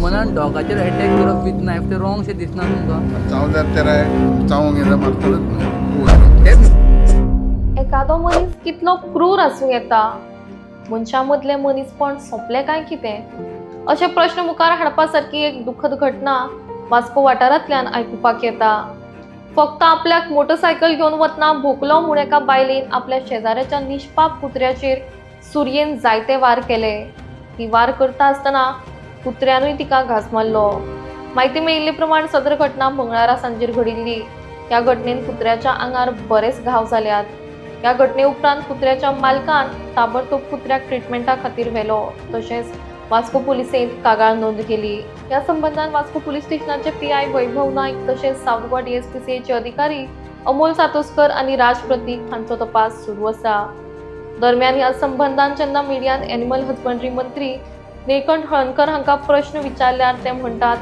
वुमनान डॉगाचेर attack करप with knife ते wrong शें दिसना तुमकां? चाव जाल्यार ते रायट, चावूंक येता मारतलच न्हू. एखादो मनीस कितलो क्रूर आसूं येता, मनशा मदलें मनीसपण सोंपलें काय कितें अशे प्रश्न मुखार हाडपा सारकी एक दुखद घटना वास्को वाठारांतल्यान आयकुपाक येता. फक्त आपल्याक मोटरसायकल घेवन वतना भोकलो म्हूण एका बायलेन आपल्या शेजाऱ्याच्या निश्पाप कुत्र्याचेर सुरयेन जायते वार केले. ती वार करता आसतना कुत्र्यानूय तिका घास मारलो. म्हायती मेळिल्ले प्रमाण सदर घटना मंगळारा सांजेर घडिल्ली. ह्या घटनेन कुत्र्याच्या आंगार बरेच घाव जाल्यात. ह्या घटने उपरांत कुत्र्याच्या मालकान ताबडतोब कुत्र्याक ट्रिटमेंटा खातीर व्हेलो. तशेंच वास्को पुलिसेंत कागाळ नोंद केली. ह्या संबंधान वास्को पुलीस स्टेशनाचे पीआय वैभव नाईक तशेंच सावथ गोवा डीएसपीसीचे अधिकारी अमोल सातोस्कर आनी राज प्रतीक हांचो तपास सुरू आसा. दरम्यान ह्या संबंधान जेन्ना मिडियान एनिमल हजबंड्री मंत्री निळकंठ हळर्णकर हांकां प्रश्न विचारल्यार ते म्हणटात,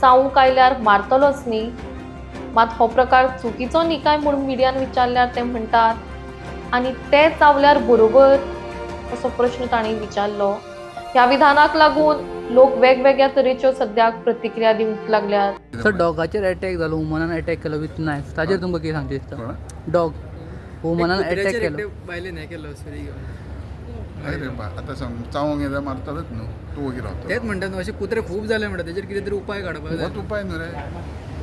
चावूंक आयल्यार मारतलोच न्ही. मात हो प्रकार चुकीचो न्ही काय म्हूण मिडियान विचारल्यार ते म्हणटात, आनी ते चावल्यार बरोबर असो प्रश्न तांणी विचारलो. ह्या विधानाक लागून लोक वेगवेगळ्या तरेच्यो सद्याक प्रतिक्रिया दिवंक लागल्यात. सर डॉगाचेर अटॅक जालो, वुमनान अटॅक केलो विथ नायफ, ताचेर तुमकां कितें सांगचें दिसता? डॉग वुमनान अटॅक केलो. बायलेन हें केलो सुरी घेवन. अरे बा आतां सांग, चावूंक येता मारतलच न्हू. तूं वगीर रावता तेच म्हणटा न्हू, अशे कुत्रे खूब जाले म्हणटा, तेजेर कितें तरी उपाय काडपाक जाय. होच उपाय न्हू रे,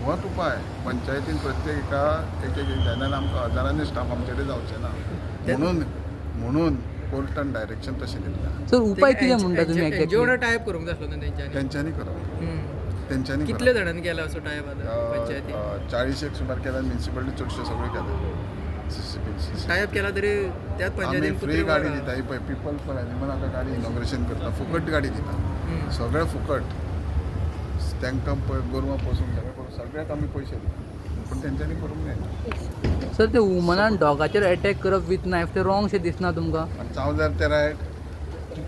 होच उपाय. पंचायतीन प्रत्येक एका एक जाल्यार आमकां हजारांनी स्टाफ आमचे कडेन जावचें ना. म्हणून कोर्टान डायरेक्शन तशें दिलें. सर उपाय कितें म्हणटा तुमी एनजीओ वांगडा एक्झॅक्टली? टायप करूंक जाय आसलो न्हू तेंच्यांनी. तेंच्यांनी करप, तेंच्यांनी कितले जाणांनी केला असो टायप आतां पंचायती? 40 सुमार केला. म्युनिसिपालिटी चडश्यो सगळ्यो केला. टायप केला तरी त्याच आमी पंचायतीन फ्री गाडी दिता. ही पळय पिपल फॉर एनिमल हाका गाडी इनॉग्रेशन करता, फुकट गाडी दिता. सगळें फुकट. तांकां गोरवां पोसूंक सगळ्याक आमी पयशे दिता, पूण तेंच्यांनी करूंक जायना. सर ते वुमनान डॉगाचेर अटॅक करप विथ नायफ ते रॉंग शें दिसना तुमकां? चाव जाल्यार ते रायट,